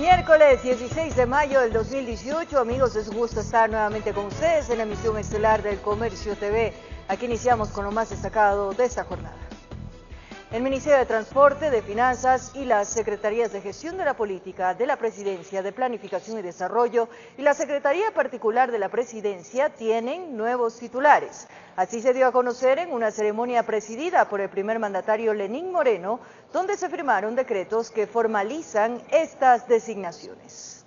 Miércoles 16 de mayo del 2018, amigos, es un gusto estar nuevamente con ustedes en la emisión estelar del Comercio TV. Aquí iniciamos con lo más destacado de esta jornada. El Ministerio de Transporte, de Finanzas y las Secretarías de Gestión de la Política de la Presidencia de Planificación y Desarrollo y la Secretaría Particular de la Presidencia tienen nuevos titulares. Así se dio a conocer en una ceremonia presidida por el primer mandatario Lenín Moreno, donde se firmaron decretos que formalizan estas designaciones.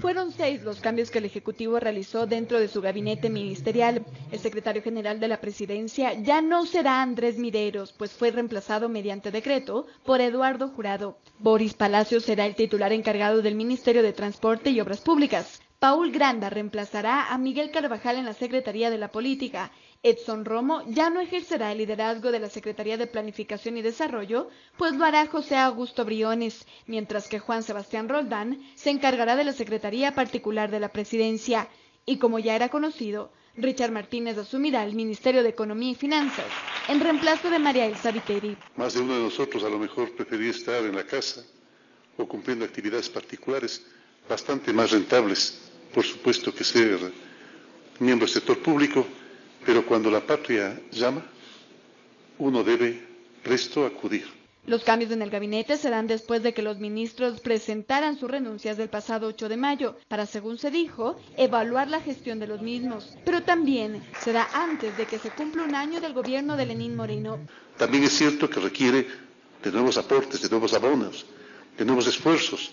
Fueron 6 los cambios que el Ejecutivo realizó dentro de su gabinete ministerial. El secretario general de la Presidencia ya no será Andrés Mideros, pues fue reemplazado mediante decreto por Eduardo Jurado. Boris Palacios será el titular encargado del Ministerio de Transporte y Obras Públicas. Paul Granda reemplazará a Miguel Carvajal en la Secretaría de la Política. Edson Romo ya no ejercerá el liderazgo de la Secretaría de Planificación y Desarrollo, pues lo hará José Augusto Briones, mientras que Juan Sebastián Roldán se encargará de la Secretaría Particular de la Presidencia. Y como ya era conocido, Richard Martínez asumirá el Ministerio de Economía y Finanzas, en reemplazo de María Elsa Viteri. Más de uno de nosotros a lo mejor prefería estar en la casa o cumpliendo actividades particulares bastante más rentables, por supuesto, que ser miembro del sector público, pero cuando la patria llama, uno debe presto acudir. Los cambios en el gabinete se dan después de que los ministros presentaran sus renuncias del pasado 8 de mayo, para, según se dijo, evaluar la gestión de los mismos. Pero también será antes de que se cumpla un año del gobierno de Lenín Moreno. También es cierto que requiere de nuevos aportes, de nuevos abonos, de nuevos esfuerzos,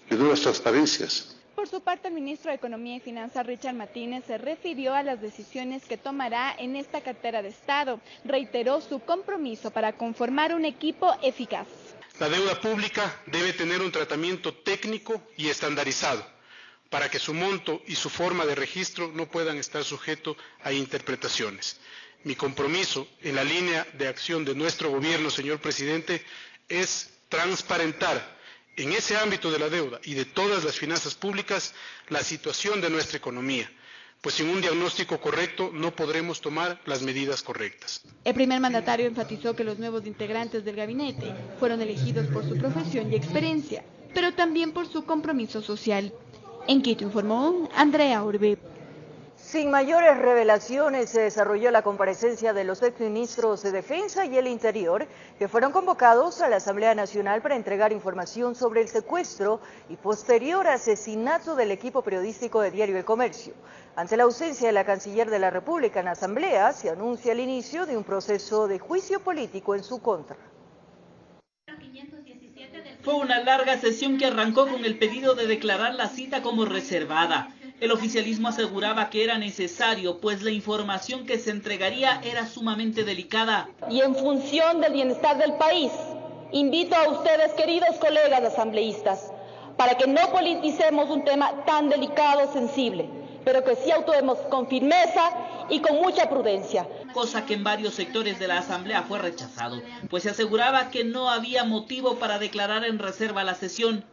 de nuevas transparencias. Por su parte, el ministro de Economía y Finanzas, Richard Martínez, se refirió a las decisiones que tomará en esta cartera de Estado. Reiteró su compromiso para conformar un equipo eficaz. La deuda pública debe tener un tratamiento técnico y estandarizado, para que su monto y su forma de registro no puedan estar sujetos a interpretaciones. Mi compromiso en la línea de acción de nuestro gobierno, señor presidente, es transparentar en ese ámbito de la deuda y de todas las finanzas públicas la situación de nuestra economía, pues sin un diagnóstico correcto no podremos tomar las medidas correctas. El primer mandatario enfatizó que los nuevos integrantes del gabinete fueron elegidos por su profesión y experiencia, pero también por su compromiso social. En Quito informó Andrea Orbe. Sin mayores revelaciones, se desarrolló la comparecencia de los exministros de Defensa y el Interior, que fueron convocados a la Asamblea Nacional para entregar información sobre el secuestro y posterior asesinato del equipo periodístico de Diario El Comercio. Ante la ausencia de la Canciller de la República en la Asamblea, se anuncia el inicio de un proceso de juicio político en su contra. Fue una larga sesión que arrancó con el pedido de declarar la cita como reservada. El oficialismo aseguraba que era necesario, pues la información que se entregaría era sumamente delicada. Y en función del bienestar del país, invito a ustedes, queridos colegas asambleístas, para que no politicemos un tema tan delicado, sensible, pero que sí actuemos con firmeza y con mucha prudencia. Cosa que en varios sectores de la Asamblea fue rechazado, pues se aseguraba que no había motivo para declarar en reserva la sesión.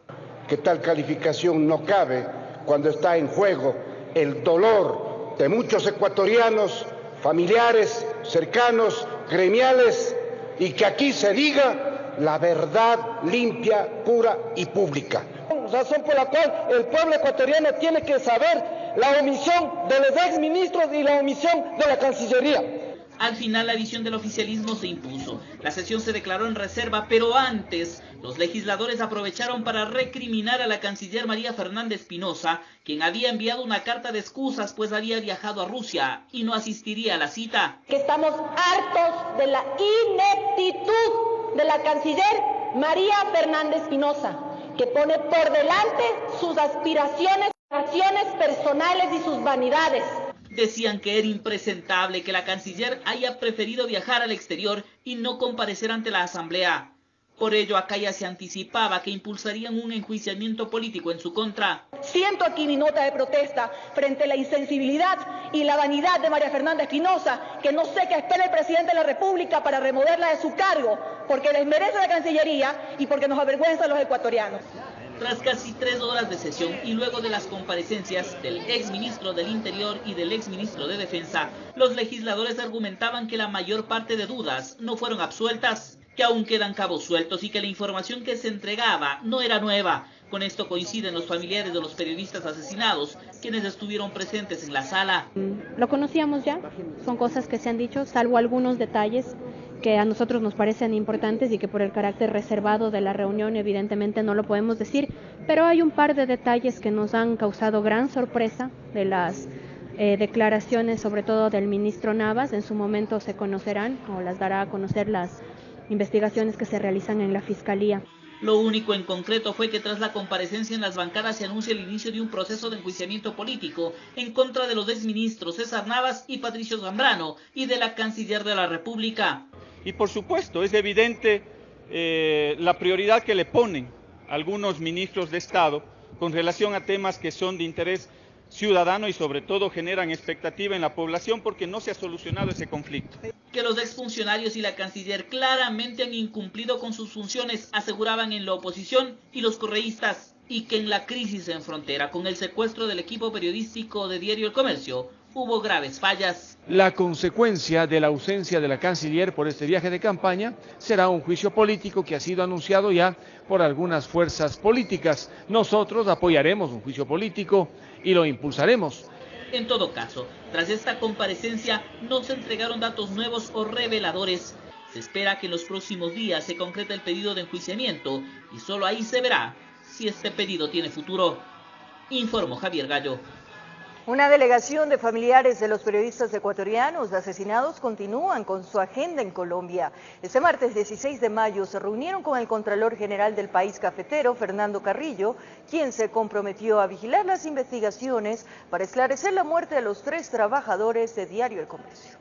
Que tal calificación no cabe cuando está en juego el dolor de muchos ecuatorianos, familiares, cercanos, gremiales, y que aquí se diga la verdad limpia, pura y pública. Razón por la cual el pueblo ecuatoriano tiene que saber la omisión de los exministros y la omisión de la Cancillería. Al final la visión del oficialismo se impuso. La sesión se declaró en reserva, pero antes los legisladores aprovecharon para recriminar a la canciller María Fernanda Espinosa, quien había enviado una carta de excusas pues había viajado a Rusia y no asistiría a la cita. Que estamos hartos de la ineptitud de la canciller María Fernanda Espinosa, que pone por delante sus aspiraciones, acciones personales y sus vanidades. Decían que era impresentable que la canciller haya preferido viajar al exterior y no comparecer ante la Asamblea. Por ello, acá ya se anticipaba que impulsarían un enjuiciamiento político en su contra. Siento aquí mi nota de protesta frente a la insensibilidad y la vanidad de María Fernanda Espinosa, que no sé qué espera el presidente de la República para removerla de su cargo, porque desmerece la Cancillería y porque nos avergüenza a los ecuatorianos. Tras casi 3 horas de sesión y luego de las comparecencias del exministro del Interior y del exministro de Defensa, los legisladores argumentaban que la mayor parte de dudas no fueron absueltas. que aún quedan cabos sueltos y que la información que se entregaba no era nueva. Con esto coinciden los familiares de los periodistas asesinados, quienes estuvieron presentes en la sala. Lo conocíamos ya, son cosas que se han dicho, salvo algunos detalles que a nosotros nos parecen importantes y que por el carácter reservado de la reunión evidentemente no lo podemos decir, pero hay un par de detalles que nos han causado gran sorpresa de las declaraciones, sobre todo del ministro Navas. En su momento se conocerán o las dará a conocer las investigaciones que se realizan en la Fiscalía. Lo único en concreto fue que tras la comparecencia en las bancadas se anuncia el inicio de un proceso de enjuiciamiento político en contra de los exministros César Navas y Patricio Zambrano y de la canciller de la República. Y por supuesto es evidente la prioridad que le ponen algunos ministros de Estado con relación a temas que son de interés ciudadano y sobre todo generan expectativa en la población porque no se ha solucionado ese conflicto. Que los exfuncionarios y la canciller claramente han incumplido con sus funciones, aseguraban en la oposición y los correístas, y que en la crisis en frontera con el secuestro del equipo periodístico de Diario El Comercio hubo graves fallas. La consecuencia de la ausencia de la canciller por este viaje de campaña será un juicio político que ha sido anunciado ya por algunas fuerzas políticas. Nosotros apoyaremos un juicio político y lo impulsaremos. En todo caso, tras esta comparecencia no se entregaron datos nuevos o reveladores. Se espera que en los próximos días se concrete el pedido de enjuiciamiento y solo ahí se verá si este pedido tiene futuro. Informó Javier Gallo. Una delegación de familiares de los periodistas ecuatorianos asesinados continúan con su agenda en Colombia. Este martes 16 de mayo se reunieron con el Contralor General del país cafetero, Fernando Carrillo, quien se comprometió a vigilar las investigaciones para esclarecer la muerte de los 3 trabajadores de Diario El Comercio.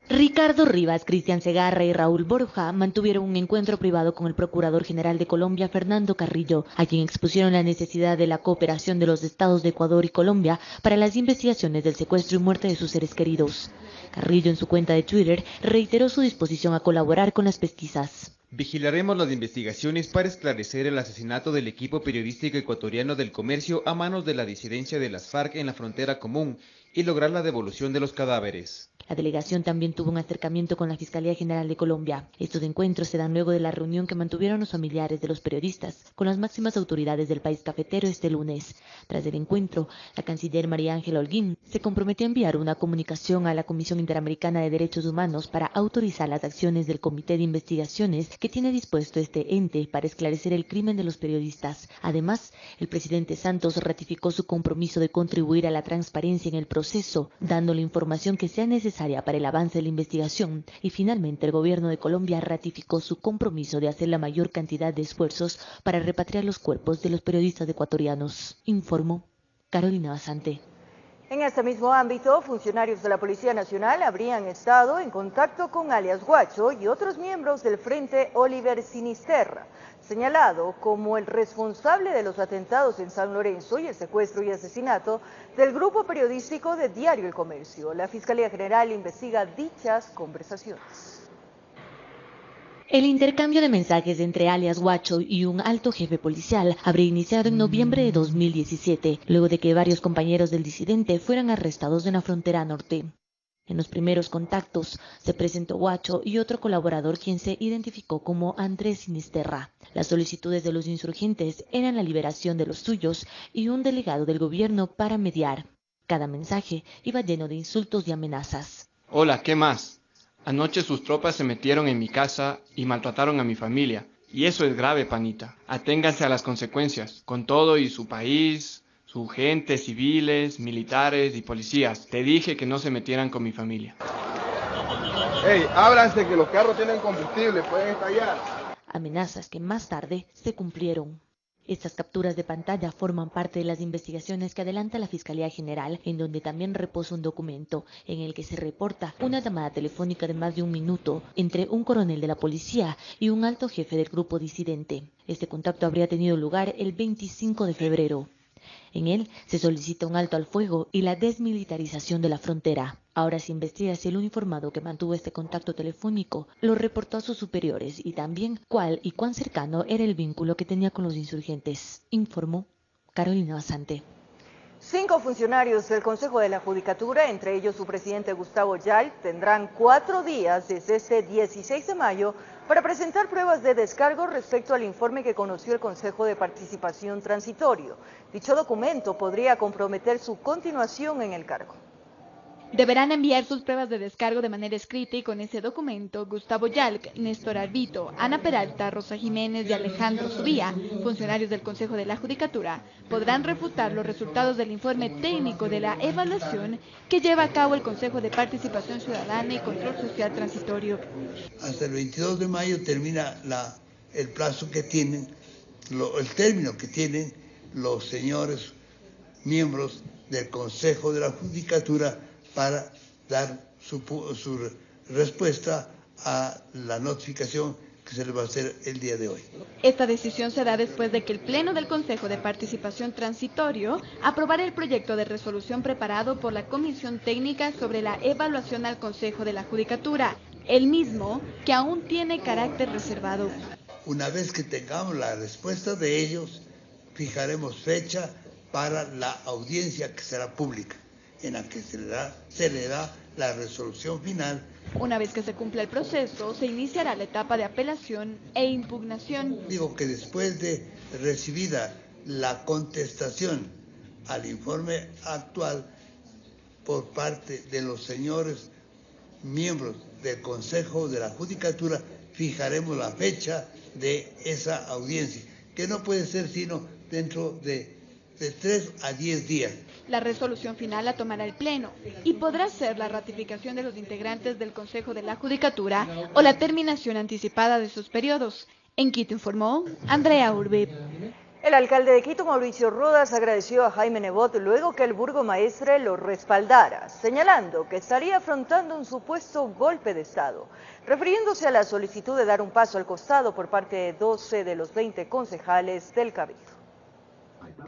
Ricardo Rivas, Cristian Segarra y Raúl Borja mantuvieron un encuentro privado con el Procurador General de Colombia, Fernando Carrillo, a quien expusieron la necesidad de la cooperación de los estados de Ecuador y Colombia para las investigaciones del secuestro y muerte de sus seres queridos. Carrillo, en su cuenta de Twitter, reiteró su disposición a colaborar con las pesquisas. Vigilaremos las investigaciones para esclarecer el asesinato del equipo periodístico ecuatoriano del Comercio a manos de la disidencia de las FARC en la frontera común y lograr la devolución de los cadáveres. La delegación también tuvo un acercamiento con la Fiscalía General de Colombia. Estos encuentros se dan luego de la reunión que mantuvieron los familiares de los periodistas con las máximas autoridades del país cafetero este lunes. Tras el encuentro, la canciller María Ángela Holguín se comprometió a enviar una comunicación a la Comisión Interamericana de Derechos Humanos para autorizar las acciones del Comité de Investigaciones que tiene dispuesto este ente para esclarecer el crimen de los periodistas. Además, el presidente Santos ratificó su compromiso de contribuir a la transparencia en el proceso, dando la información que sea necesaria para el avance de la investigación, y finalmente el gobierno de Colombia ratificó su compromiso de hacer la mayor cantidad de esfuerzos para repatriar los cuerpos de los periodistas ecuatorianos, informó Carolina Basante. En este mismo ámbito, funcionarios de la Policía Nacional habrían estado en contacto con alias Guacho y otros miembros del Frente Oliver Sinisterra, señalado como el responsable de los atentados en San Lorenzo y el secuestro y asesinato del grupo periodístico de Diario El Comercio. La Fiscalía General investiga dichas conversaciones. El intercambio de mensajes entre alias Guacho y un alto jefe policial habría iniciado en noviembre de 2017, luego de que varios compañeros del disidente fueran arrestados en la frontera norte. En los primeros contactos se presentó Guacho y otro colaborador quien se identificó como Andrés Sinisterra. Las solicitudes de los insurgentes eran la liberación de los suyos y un delegado del gobierno para mediar. Cada mensaje iba lleno de insultos y amenazas. Hola, ¿qué más? Anoche sus tropas se metieron en mi casa y maltrataron a mi familia. Y eso es grave, panita. Aténganse a las consecuencias. Con todo y su país, su gente, civiles, militares y policías. Te dije que no se metieran con mi familia. ¡Ey, ábranse que los carros tienen combustible, pueden estallar! Amenazas que más tarde se cumplieron. Estas capturas de pantalla forman parte de las investigaciones que adelanta la Fiscalía General, en donde también reposa un documento en el que se reporta una llamada telefónica de más de 1 minuto entre un coronel de la policía y un alto jefe del grupo disidente. Este contacto habría tenido lugar el 25 de febrero. En él se solicita un alto al fuego y la desmilitarización de la frontera. Ahora se investiga si el uniformado que mantuvo este contacto telefónico lo reportó a sus superiores y también cuál y cuán cercano era el vínculo que tenía con los insurgentes, informó Carolina Basante. 5 funcionarios del Consejo de la Judicatura, entre ellos su presidente Gustavo Yalt, tendrán 4 días desde este 16 de mayo para presentar pruebas de descargo respecto al informe que conoció el Consejo de Participación Transitorio. Dicho documento podría comprometer su continuación en el cargo. Deberán enviar sus pruebas de descargo de manera escrita y con ese documento, Gustavo Yalc, Néstor Arbito, Ana Peralta, Rosa Jiménez y Alejandro Subía, funcionarios del Consejo de la Judicatura, podrán refutar los resultados del informe técnico de la evaluación que lleva a cabo el Consejo de Participación Ciudadana y Control Social Transitorio. Hasta el 22 de mayo termina el plazo que tienen, el término que tienen los señores miembros del Consejo de la Judicatura para dar su respuesta a la notificación que se le va a hacer el día de hoy. Esta decisión se da después de que el Pleno del Consejo de Participación Transitorio aprobara el proyecto de resolución preparado por la Comisión Técnica sobre la evaluación al Consejo de la Judicatura, el mismo que aún tiene carácter reservado. Una vez que tengamos la respuesta de ellos, fijaremos fecha para la audiencia que será pública, en la que se le da la resolución final. Una vez que se cumpla el proceso, se iniciará la etapa de apelación e impugnación. Digo que después de recibida la contestación al informe actual por parte de los señores miembros del Consejo de la Judicatura, fijaremos la fecha de esa audiencia, que no puede ser sino dentro de 3 a 10 días. La resolución final la tomará el Pleno y podrá ser la ratificación de los integrantes del Consejo de la Judicatura o la terminación anticipada de sus periodos. En Quito informó Andrea Urbe. El alcalde de Quito, Mauricio Rodas, agradeció a Jaime Nebot luego que el burgomaestre lo respaldara, señalando que estaría afrontando un supuesto golpe de Estado, refiriéndose a la solicitud de dar un paso al costado por parte de 12 de los 20 concejales del Cabildo.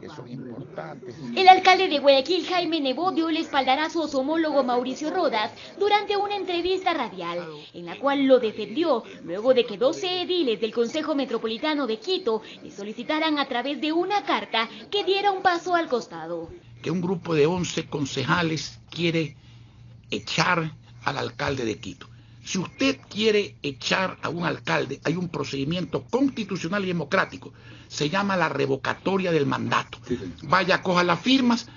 Que son importantes. El alcalde de Guayaquil, Jaime Nebot, dio el espaldarazo a su homólogo Mauricio Rodas durante una entrevista radial, en la cual lo defendió luego de que 12 ediles del Consejo Metropolitano de Quito le solicitaran a través de una carta que diera un paso al costado. Que un grupo de 11 concejales quiere echar al alcalde de Quito. Si usted quiere echar a un alcalde, hay un procedimiento constitucional y democrático. Se llama la revocatoria del mandato. Vaya, coja las firmas,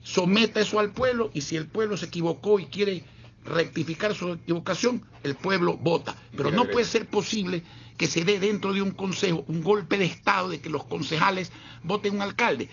someta eso al pueblo, y si el pueblo se equivocó y quiere rectificar su equivocación, el pueblo vota. Pero no puede ser posible que se dé dentro de un consejo un golpe de Estado de que los concejales voten un alcalde.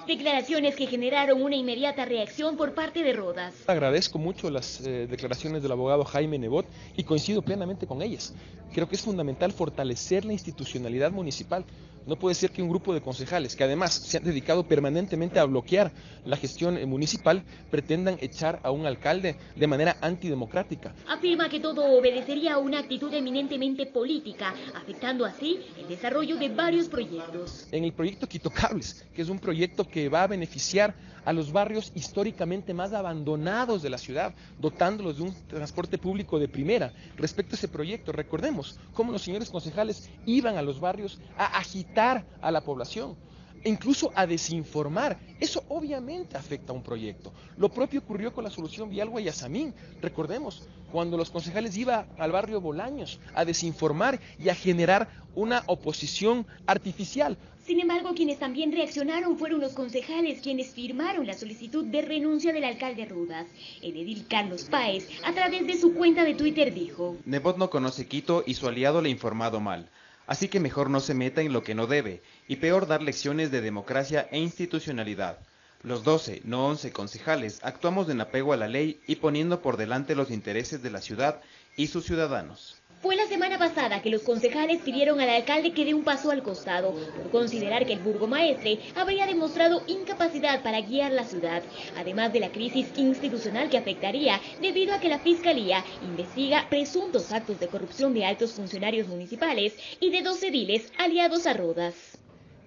Declaraciones que generaron una inmediata reacción por parte de Rodas. Agradezco mucho las declaraciones del abogado Jaime Nebot y coincido plenamente con ellas. Creo que es fundamental fortalecer la institucionalidad municipal. No puede ser que un grupo de concejales, que además se han dedicado permanentemente a bloquear la gestión municipal, pretendan echar a un alcalde de manera antidemocrática. Afirma que todo obedecería a una actitud eminentemente política, afectando así el desarrollo de varios proyectos. En el proyecto Quito Cables, que es un proyecto que va a beneficiar a los barrios históricamente más abandonados de la ciudad, dotándolos de un transporte público de primera. Respecto a ese proyecto, recordemos cómo los señores concejales iban a los barrios a agitar a la población, e incluso a desinformar. Eso obviamente afecta a un proyecto. Lo propio ocurrió con la solución vial Guayasamín. Recordemos, cuando los concejales iban al barrio Bolaños a desinformar y a generar una oposición artificial. Sin embargo, quienes también reaccionaron fueron los concejales, quienes firmaron la solicitud de renuncia del alcalde Rodas. El edil Carlos Páez, a través de su cuenta de Twitter, dijo: Nebot no conoce Quito y su aliado le ha informado mal. Así que mejor no se meta en lo que no debe, y peor dar lecciones de democracia e institucionalidad. Los 12, no 11 concejales, actuamos en apego a la ley y poniendo por delante los intereses de la ciudad y sus ciudadanos. Fue la semana pasada que los concejales pidieron al alcalde que dé un paso al costado, por considerar que el burgomaestre habría demostrado incapacidad para guiar la ciudad, además de la crisis institucional que afectaría debido a que la Fiscalía investiga presuntos actos de corrupción de altos funcionarios municipales y de 2 ediles aliados a Rodas.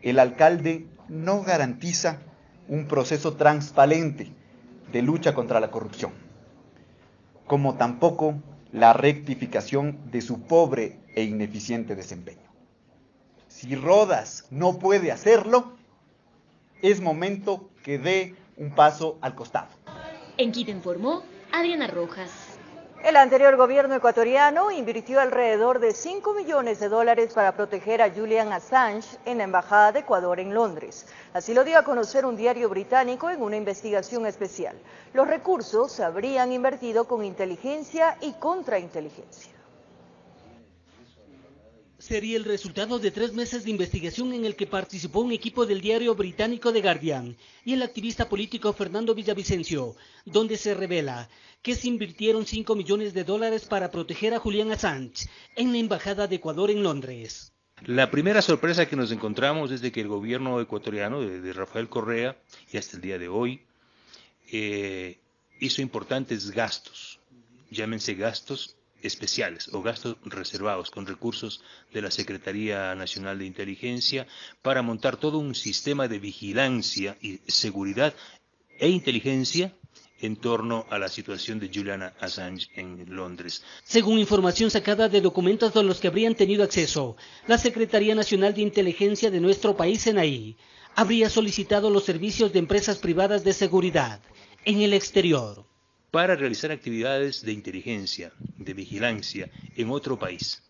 El alcalde no garantiza un proceso transparente de lucha contra la corrupción, como tampoco la rectificación de su pobre e ineficiente desempeño. Si Rodas no puede hacerlo, es momento que dé un paso al costado. En Quito informó Adriana Rojas. El anterior gobierno ecuatoriano invirtió alrededor de $5 millones para proteger a Julian Assange en la Embajada de Ecuador en Londres. Así lo dio a conocer un diario británico en una investigación especial. Los recursos se habrían invertido con inteligencia y contrainteligencia. Sería el resultado de 3 meses de investigación en el que participó un equipo del diario británico The Guardian y el activista político Fernando Villavicencio, donde se revela que se invirtieron $5 millones para proteger a Julian Assange en la Embajada de Ecuador en Londres. La primera sorpresa que nos encontramos es de que el gobierno ecuatoriano de Rafael Correa, y hasta el día de hoy, hizo importantes gastos, llámense gastos especiales o gastos reservados con recursos de la Secretaría Nacional de Inteligencia para montar todo un sistema de vigilancia y seguridad e inteligencia en torno a la situación de Julian Assange en Londres. Según información sacada de documentos a los que habrían tenido acceso, la Secretaría Nacional de Inteligencia de nuestro país, SENAI, habría solicitado los servicios de empresas privadas de seguridad en el exterior para realizar actividades de inteligencia, de vigilancia en otro país.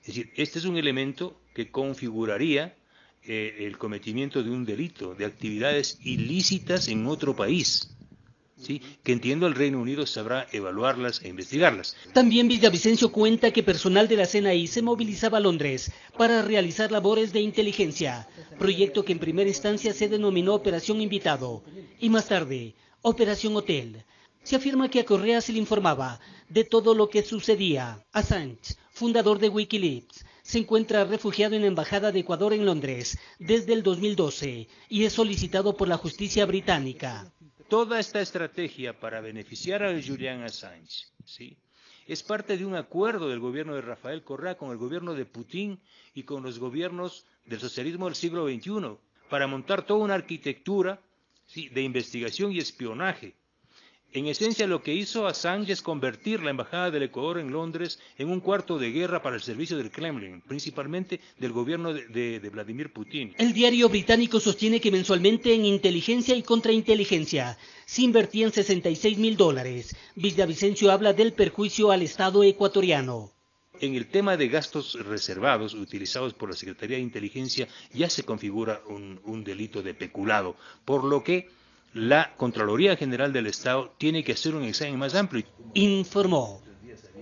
Es decir, este es un elemento que configuraría el cometimiento de un delito, de actividades ilícitas en otro país, ¿sí? Que entiendo el Reino Unido sabrá evaluarlas e investigarlas. También Villavicencio cuenta que personal de la CNI se movilizaba a Londres para realizar labores de inteligencia, proyecto que en primera instancia se denominó Operación Invitado y más tarde Operación Hotel. Se afirma que a Correa se le informaba de todo lo que sucedía. Assange, fundador de Wikileaks, se encuentra refugiado en la Embajada de Ecuador en Londres desde el 2012 y es solicitado por la justicia británica. Toda esta estrategia para beneficiar a Julian Assange, ¿sí?, es parte de un acuerdo del gobierno de Rafael Correa con el gobierno de Putin y con los gobiernos del socialismo del siglo XXI para montar toda una arquitectura, ¿sí?, de investigación y espionaje. En esencia, lo que hizo Assange es convertir la Embajada del Ecuador en Londres en un cuarto de guerra para el servicio del Kremlin, principalmente del gobierno de Vladimir Putin. El diario británico sostiene que mensualmente en inteligencia y contrainteligencia se invertían $66.000. Villavicencio habla del perjuicio al Estado ecuatoriano. En el tema de gastos reservados utilizados por la Secretaría de Inteligencia ya se configura un delito de peculado, por lo que la Contraloría General del Estado tiene que hacer un examen más amplio. Informó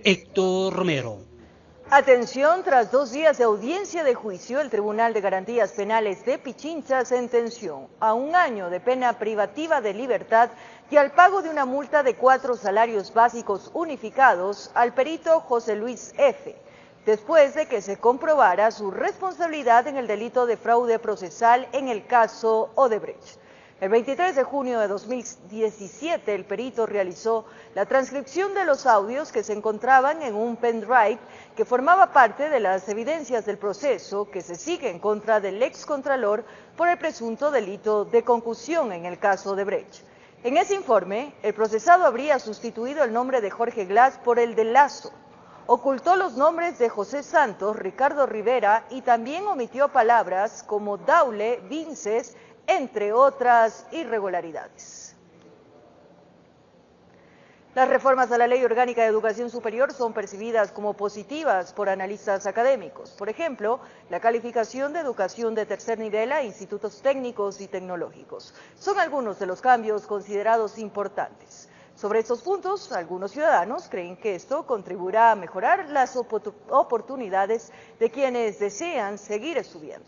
Héctor Romero. Atención, tras 2 días de audiencia de juicio, el Tribunal de Garantías Penales de Pichincha sentenció a 1 año de pena privativa de libertad y al pago de una multa de 4 salarios básicos unificados al perito José Luis F., después de que se comprobara su responsabilidad en el delito de fraude procesal en el caso Odebrecht. El 23 de junio de 2017, el perito realizó la transcripción de los audios que se encontraban en un pendrive que formaba parte de las evidencias del proceso que se sigue en contra del excontralor por el presunto delito de concusión en el caso Odebrecht. En ese informe, el procesado habría sustituido el nombre de Jorge Glass por el de Lazo, ocultó los nombres de José Santos, Ricardo Rivera y también omitió palabras como Daule, Vinces, entre otras irregularidades. Las reformas a la Ley Orgánica de Educación Superior son percibidas como positivas por analistas académicos. Por ejemplo, la calificación de educación de tercer nivel a institutos técnicos y tecnológicos. Son algunos de los cambios considerados importantes. Sobre estos puntos, algunos ciudadanos creen que esto contribuirá a mejorar las oportunidades de quienes desean seguir estudiando.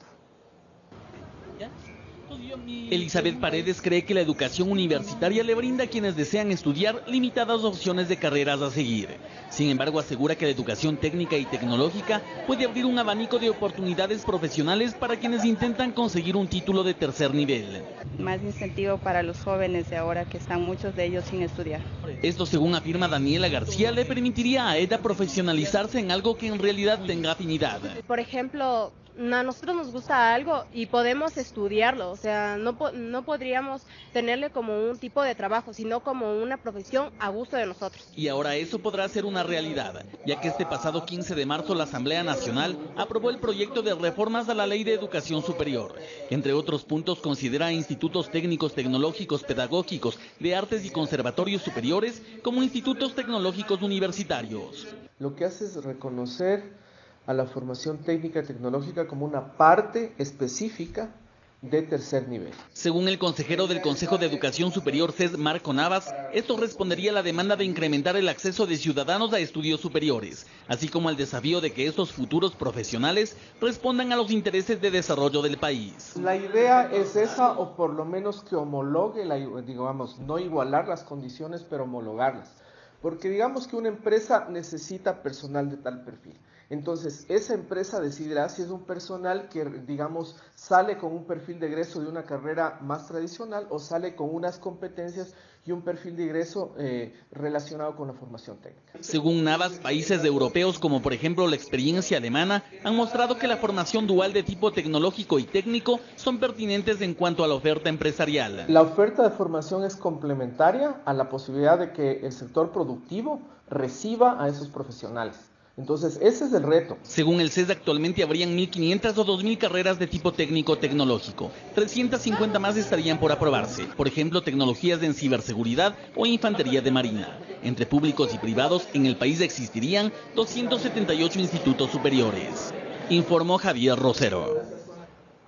Elizabeth Paredes cree que la educación universitaria le brinda a quienes desean estudiar limitadas opciones de carreras a seguir. Sin embargo, asegura que la educación técnica y tecnológica puede abrir un abanico de oportunidades profesionales para quienes intentan conseguir un título de tercer nivel. Más incentivo para los jóvenes de ahora, que están muchos de ellos sin estudiar. Esto, según afirma Daniela García, le permitiría a EDA profesionalizarse en algo que en realidad tenga afinidad. Por ejemplo, a nosotros nos gusta algo y podemos estudiarlo, o sea, no podríamos tenerle como un tipo de trabajo, sino como una profesión a gusto de nosotros. Y ahora eso podrá ser una realidad, ya que este pasado 15 de marzo la Asamblea Nacional aprobó el proyecto de reformas a la Ley de Educación Superior. Entre otros puntos, considera institutos técnicos, tecnológicos, pedagógicos, de artes y conservatorios superiores como institutos tecnológicos universitarios. Lo que hace es reconocer a la formación técnica y tecnológica como una parte específica de tercer nivel. Según el consejero del Consejo de Educación Superior, CES, Marco Navas, esto respondería a la demanda de incrementar el acceso de ciudadanos a estudios superiores, así como al desafío de que estos futuros profesionales respondan a los intereses de desarrollo del país. La idea es esa, o por lo menos que homologue, digamos, no igualar las condiciones, pero homologarlas. Porque digamos que una empresa necesita personal de tal perfil. Entonces, esa empresa decidirá si es un personal que, digamos, sale con un perfil de egreso de una carrera más tradicional o sale con unas competencias y un perfil de egreso relacionado con la formación técnica. Según Navas, países europeos como por ejemplo la experiencia alemana han mostrado que la formación dual de tipo tecnológico y técnico son pertinentes en cuanto a la oferta empresarial. La oferta de formación es complementaria a la posibilidad de que el sector productivo reciba a esos profesionales. Entonces, ese es el reto. Según el CES, actualmente habrían 1.500 o 2.000 carreras de tipo técnico-tecnológico. 350 más estarían por aprobarse. Por ejemplo, tecnologías en ciberseguridad o infantería de marina. Entre públicos y privados, en el país existirían 278 institutos superiores. Informó Javier Rosero.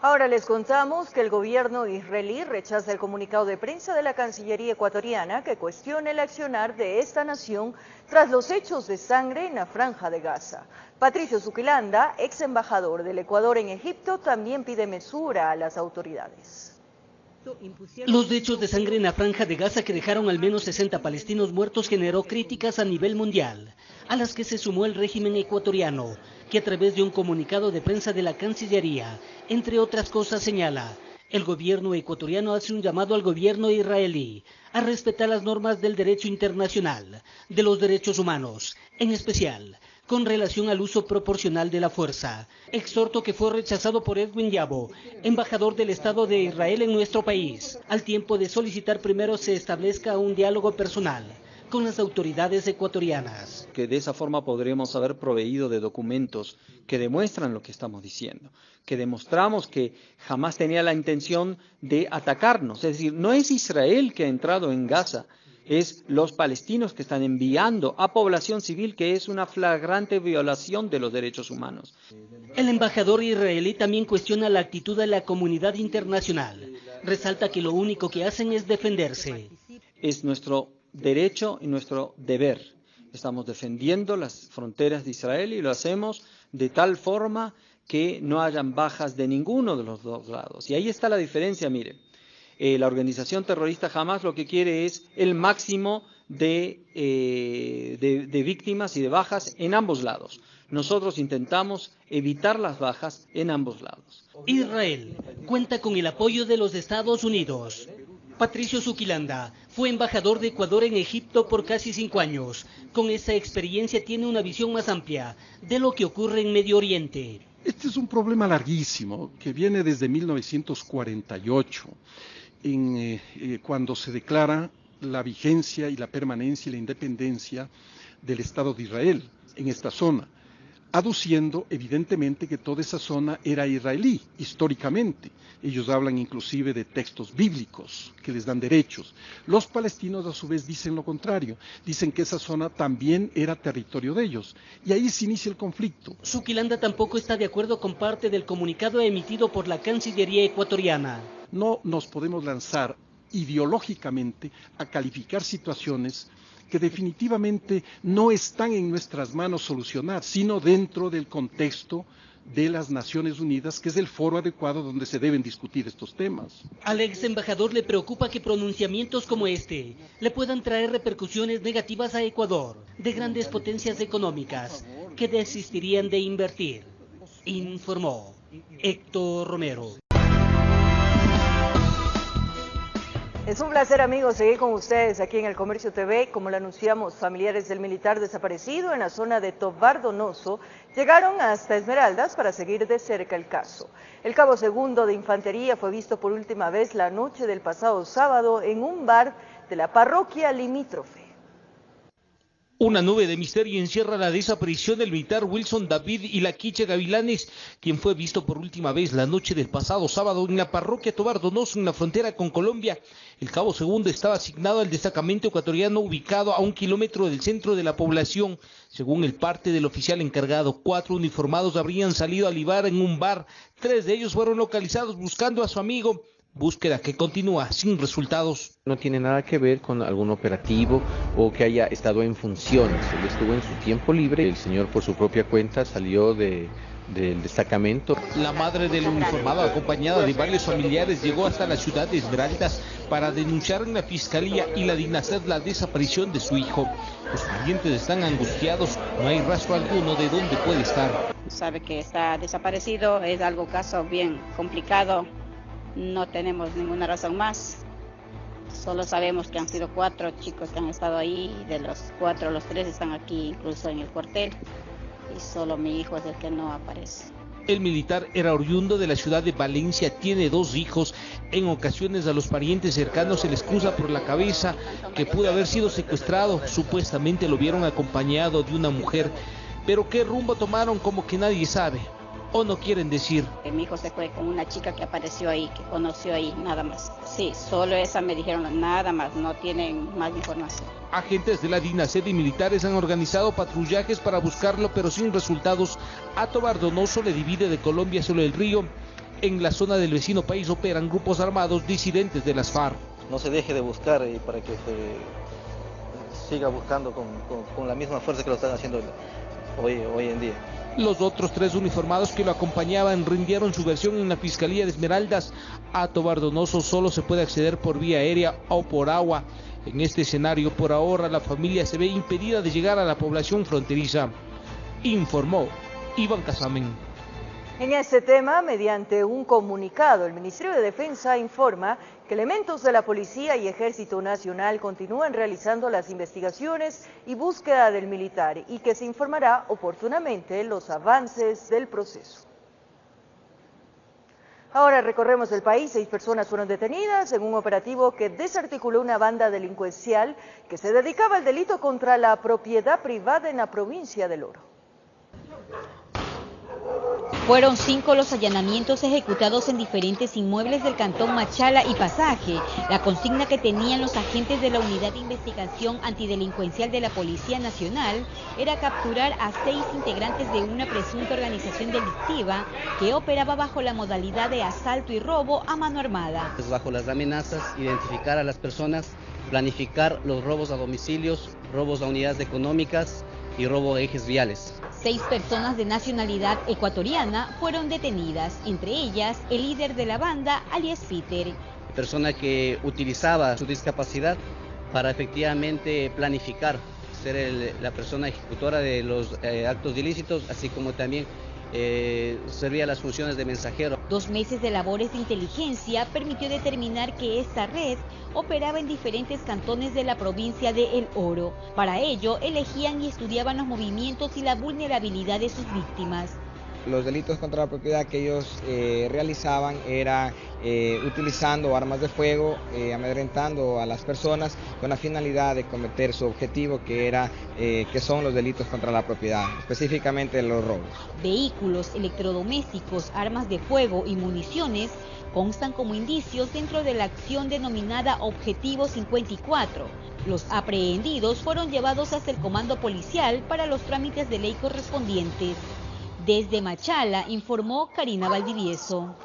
Ahora les contamos que el gobierno israelí rechaza el comunicado de prensa de la Cancillería ecuatoriana que cuestiona el accionar de esta nación tras los hechos de sangre en la Franja de Gaza. Patricio Zuquilanda, ex embajador del Ecuador en Egipto, también pide mesura a las autoridades. Los hechos de sangre en la Franja de Gaza, que dejaron al menos 60 palestinos muertos, generó críticas a nivel mundial, a las que se sumó el régimen ecuatoriano, que a través de un comunicado de prensa de la Cancillería, entre otras cosas, señala: el gobierno ecuatoriano hace un llamado al gobierno israelí a respetar las normas del derecho internacional, de los derechos humanos, en especial con relación al uso proporcional de la fuerza. Exhorto que fue rechazado por Edwin Yabo, embajador del Estado de Israel en nuestro país, al tiempo de solicitar primero se establezca un diálogo personal con las autoridades ecuatorianas. Que de esa forma podremos haber proveído de documentos que demuestran lo que estamos diciendo, que demostramos que jamás tenía la intención de atacarnos. Es decir, no es Israel que ha entrado en Gaza, es los palestinos que están enviando a población civil, que es una flagrante violación de los derechos humanos. El embajador israelí también cuestiona la actitud de la comunidad internacional. Resalta que lo único que hacen es defenderse. Es nuestro derecho y nuestro deber. Estamos defendiendo las fronteras de Israel y lo hacemos de tal forma que no hayan bajas de ninguno de los dos lados. Y ahí está la diferencia, mire. La organización terrorista Hamas lo que quiere es el máximo de víctimas y de bajas en ambos lados. Nosotros intentamos evitar las bajas en ambos lados. Israel cuenta con el apoyo de los Estados Unidos. Patricio Zuquilanda fue embajador de Ecuador en Egipto por casi 5 años. Con esa experiencia tiene una visión más amplia de lo que ocurre en Medio Oriente. Este es un problema larguísimo que viene desde 1948. Cuando se declara la vigencia y la permanencia y la independencia del Estado de Israel en esta zona, aduciendo evidentemente que toda esa zona era israelí, históricamente. Ellos hablan inclusive de textos bíblicos que les dan derechos. Los palestinos a su vez dicen lo contrario, dicen que esa zona también era territorio de ellos, y ahí se inicia el conflicto. Zuquilanda tampoco está de acuerdo con parte del comunicado emitido por la Cancillería ecuatoriana. No nos podemos lanzar ideológicamente a calificar situaciones que definitivamente no están en nuestras manos solucionar, sino dentro del contexto de las Naciones Unidas, que es el foro adecuado donde se deben discutir estos temas. Al ex embajador le preocupa que pronunciamientos como este le puedan traer repercusiones negativas a Ecuador, de grandes potencias económicas que desistirían de invertir. Informó Héctor Romero. Es un placer, amigos, seguir con ustedes aquí en El Comercio TV. Como lo anunciamos, familiares del militar desaparecido en la zona de Tovar Donoso llegaron hasta Esmeraldas para seguir de cerca el caso. El cabo segundo de infantería fue visto por última vez la noche del pasado sábado en un bar de la parroquia limítrofe. Una nube de misterio encierra la desaparición del militar Wilson David y la Quiche Gavilanes, quien fue visto por última vez la noche del pasado sábado en la parroquia Tovar Donoso, en la frontera con Colombia. El cabo segundo estaba asignado al destacamento ecuatoriano ubicado a 1 kilómetro del centro de la población. Según el parte del oficial encargado, 4 uniformados habrían salido a libar en un bar. 3 de ellos fueron localizados buscando a su amigo. Búsqueda que continúa sin resultados. No tiene nada que ver con algún operativo o que haya estado en funciones. Él estuvo en su tiempo libre. El señor por su propia cuenta salió del destacamento. La madre del uniformado, acompañada de varios familiares, llegó hasta la ciudad de Esmeraldas para denunciar en la fiscalía y la DINASED la desaparición de su hijo. Los parientes están angustiados, no hay rastro alguno de dónde puede estar. Sabe que está desaparecido, es algo caso bien complicado. No tenemos ninguna razón más, solo sabemos que han sido 4 chicos que han estado ahí, de los 4, los 3 están aquí incluso en el cuartel, y solo mi hijo es el que no aparece. El militar era oriundo de la ciudad de Valencia, tiene 2 hijos. En ocasiones a los parientes cercanos se les cruza por la cabeza que pudo haber sido secuestrado, supuestamente lo vieron acompañado de una mujer, pero qué rumbo tomaron como que nadie sabe. ¿O no quieren decir? Mi hijo se fue con una chica que apareció ahí, que conoció ahí, nada más. Sí, solo esa me dijeron, nada más, no tienen más información. Agentes de la DINASED y militares han organizado patrullajes para buscarlo, pero sin resultados. A Tovar Donoso le divide de Colombia solo el río. En la zona del vecino país operan grupos armados disidentes de las FARC. No se deje de buscar para que se siga buscando con la misma fuerza que lo están haciendo hoy en día. Los otros 3 uniformados que lo acompañaban rindieron su versión en la Fiscalía de Esmeraldas. A Tovar Donoso solo se puede acceder por vía aérea o por agua. En este escenario, por ahora, la familia se ve impedida de llegar a la población fronteriza. Informó Iván Casamen. En este tema, mediante un comunicado, el Ministerio de Defensa informa que elementos de la Policía y Ejército Nacional continúan realizando las investigaciones y búsqueda del militar y que se informará oportunamente los avances del proceso. Ahora recorremos el país. 6 personas fueron detenidas en un operativo que desarticuló una banda delincuencial que se dedicaba al delito contra la propiedad privada en la provincia del Oro. Fueron 5 los allanamientos ejecutados en diferentes inmuebles del cantón Machala y Pasaje. La consigna que tenían los agentes de la Unidad de Investigación Antidelincuencial de la Policía Nacional era capturar a 6 integrantes de una presunta organización delictiva que operaba bajo la modalidad de asalto y robo a mano armada. Bajo las amenazas, identificar a las personas, planificar los robos a domicilios, robos a unidades económicas y robo a ejes viales. 6 personas de nacionalidad ecuatoriana fueron detenidas, entre ellas el líder de la banda, alias Peter. Persona que utilizaba su discapacidad para efectivamente planificar, ser la persona ejecutora de los actos ilícitos, así como también servía las funciones de mensajero. 2 meses de labores de inteligencia permitió determinar que esta red operaba en diferentes cantones de la provincia de El Oro. Para ello, elegían y estudiaban los movimientos y la vulnerabilidad de sus víctimas. Los delitos contra la propiedad que ellos realizaban era utilizando armas de fuego, amedrentando a las personas con la finalidad de cometer su objetivo, que son los delitos contra la propiedad, específicamente los robos. Vehículos, electrodomésticos, armas de fuego y municiones constan como indicios dentro de la acción denominada Objetivo 54. Los aprehendidos fueron llevados hasta el comando policial para los trámites de ley correspondientes. Desde Machala, informó Karina Valdivieso.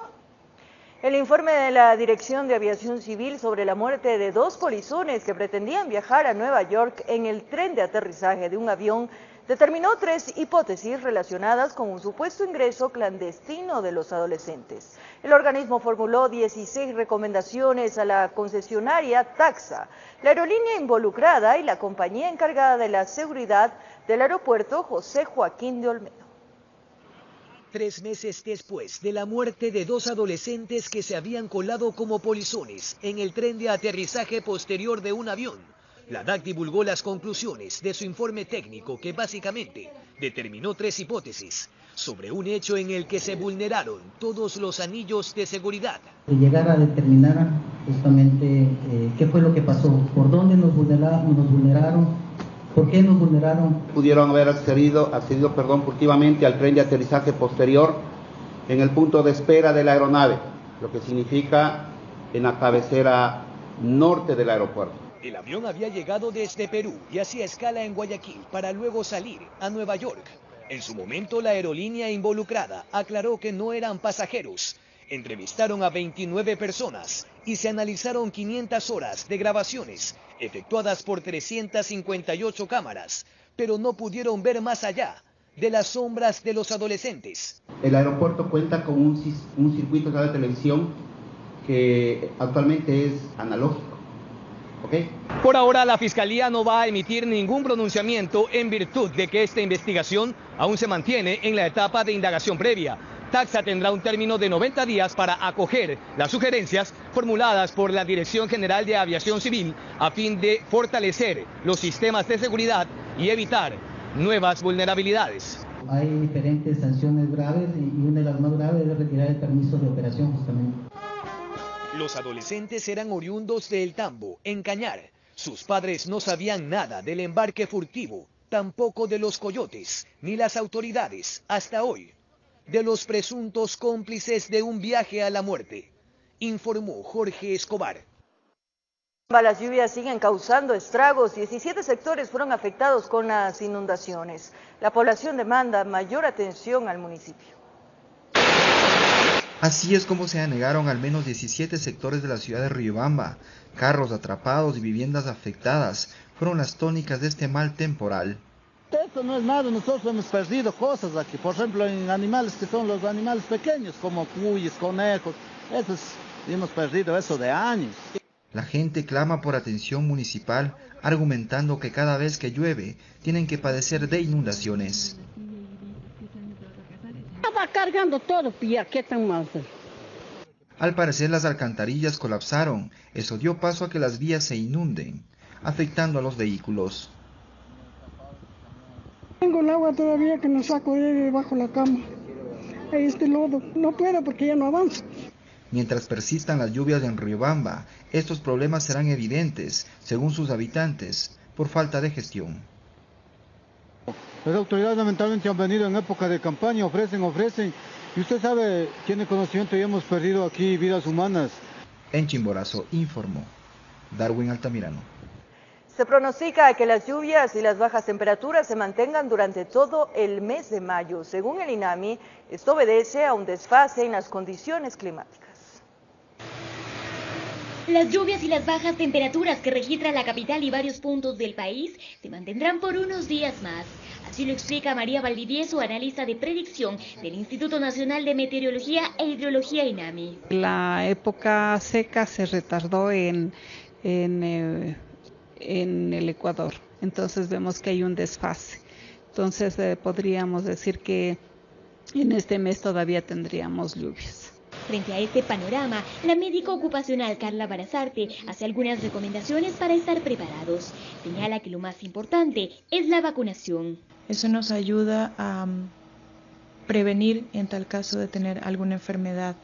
El informe de la Dirección de Aviación Civil sobre la muerte de 2 polizones que pretendían viajar a Nueva York en el tren de aterrizaje de un avión determinó 3 hipótesis relacionadas con un supuesto ingreso clandestino de los adolescentes. El organismo formuló 16 recomendaciones a la concesionaria Taxa, la aerolínea involucrada y la compañía encargada de la seguridad del aeropuerto José Joaquín de Olmedo. 3 meses después de la muerte de 2 adolescentes que se habían colado como polizones en el tren de aterrizaje posterior de un avión, la DAC divulgó las conclusiones de su informe técnico que básicamente determinó 3 hipótesis sobre un hecho en el que se vulneraron todos los anillos de seguridad. De llegar a determinar justamente qué fue lo que pasó, por dónde nos vulneraron, ¿por qué nos vulneraron? Pudieron haber accedido furtivamente al tren de aterrizaje posterior en el punto de espera de la aeronave, lo que significa en la cabecera norte del aeropuerto. El avión había llegado desde Perú y hacía escala en Guayaquil para luego salir a Nueva York. En su momento, la aerolínea involucrada aclaró que no eran pasajeros. Entrevistaron a 29 personas y se analizaron 500 horas de grabaciones efectuadas por 358 cámaras, pero no pudieron ver más allá de las sombras de los adolescentes. El aeropuerto cuenta con un circuito de televisión que actualmente es analógico. ¿Okay? Por ahora, la Fiscalía no va a emitir ningún pronunciamiento en virtud de que esta investigación aún se mantiene en la etapa de indagación previa. Taxa tendrá un término de 90 días para acoger las sugerencias formuladas por la Dirección General de Aviación Civil a fin de fortalecer los sistemas de seguridad y evitar nuevas vulnerabilidades. Hay diferentes sanciones graves y una de las más graves es retirar el permiso de operación justamente. Los adolescentes eran oriundos de El Tambo, en Cañar. Sus padres no sabían nada del embarque furtivo, tampoco de los coyotes, ni las autoridades, hasta hoy, de los presuntos cómplices de un viaje a la muerte, informó Jorge Escobar. Las lluvias siguen causando estragos. 17 sectores fueron afectados con las inundaciones. La población demanda mayor atención al municipio. Así es como se anegaron al menos 17 sectores de la ciudad de Riobamba. Carros atrapados y viviendas afectadas fueron las tónicas de este mal temporal. Esto no es nada, nosotros hemos perdido cosas aquí, por ejemplo en animales que son los animales pequeños, como cuyes, conejos, hemos perdido eso de años. La gente clama por atención municipal, argumentando que cada vez que llueve tienen que padecer de inundaciones. Va cargando todo, ¿qué tan mal? Al parecer las alcantarillas colapsaron, eso dio paso a que las vías se inunden, afectando a los vehículos. Tengo el agua todavía que no saco de bajo la cama. Ahí este lodo, no puedo porque ya no avanzo. Mientras persistan las lluvias en Riobamba, estos problemas serán evidentes, según sus habitantes, por falta de gestión. Las autoridades lamentablemente han venido en época de campaña, ofrecen, y usted sabe, tiene conocimiento y hemos perdido aquí vidas humanas. En Chimborazo informó Darwin Altamirano. Se pronostica que las lluvias y las bajas temperaturas se mantengan durante todo el mes de mayo. Según el INAMI, esto obedece a un desfase en las condiciones climáticas. Las lluvias y las bajas temperaturas que registra la capital y varios puntos del país se mantendrán por unos días más. Así lo explica María Valdivieso, analista de predicción del Instituto Nacional de Meteorología e Hidrología INAMI. La época seca se retardó en el Ecuador, entonces vemos que hay un desfase. Entonces podríamos decir que en este mes todavía tendríamos lluvias. Frente a este panorama, la médico ocupacional Carla Barazarte hace algunas recomendaciones para estar preparados. Señala que lo más importante es la vacunación. Eso nos ayuda a prevenir en tal caso de tener alguna enfermedad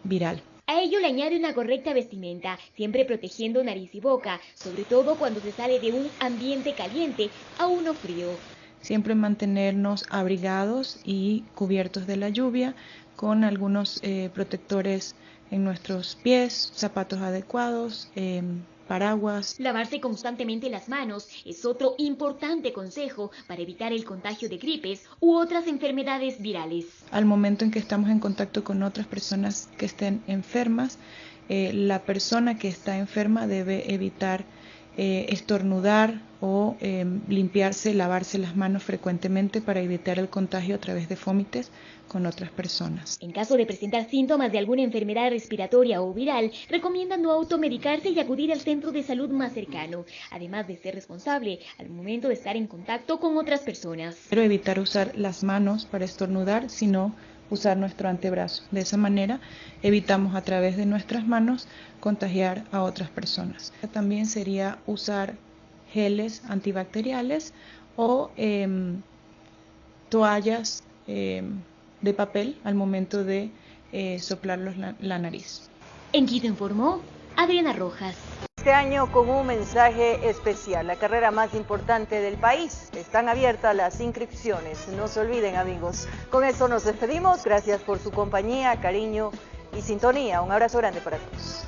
viral. A ello le añade una correcta vestimenta, siempre protegiendo nariz y boca, sobre todo cuando se sale de un ambiente caliente a uno frío. Siempre mantenernos abrigados y cubiertos de la lluvia, con algunos protectores en nuestros pies, zapatos adecuados, paraguas. Lavarse constantemente las manos es otro importante consejo para evitar el contagio de gripes u otras enfermedades virales. Al momento en que estamos en contacto con otras personas que estén enfermas, la persona que está enferma debe evitar estornudar o limpiarse, lavarse las manos frecuentemente para evitar el contagio a través de fomites con otras personas. En caso de presentar síntomas de alguna enfermedad respiratoria o viral, recomiendan no automedicarse y acudir al centro de salud más cercano, además de ser responsable al momento de estar en contacto con otras personas. Pero evitar usar las manos para estornudar, sino usar nuestro antebrazo. De esa manera evitamos a través de nuestras manos contagiar a otras personas. También sería usar geles antibacteriales o toallas de papel al momento de soplarlos la nariz. En Quito informó Adriana Rojas. Este año con un mensaje especial, la carrera más importante del país. Están abiertas las inscripciones, no se olviden, amigos. Con eso nos despedimos, gracias por su compañía, cariño y sintonía. Un abrazo grande para todos.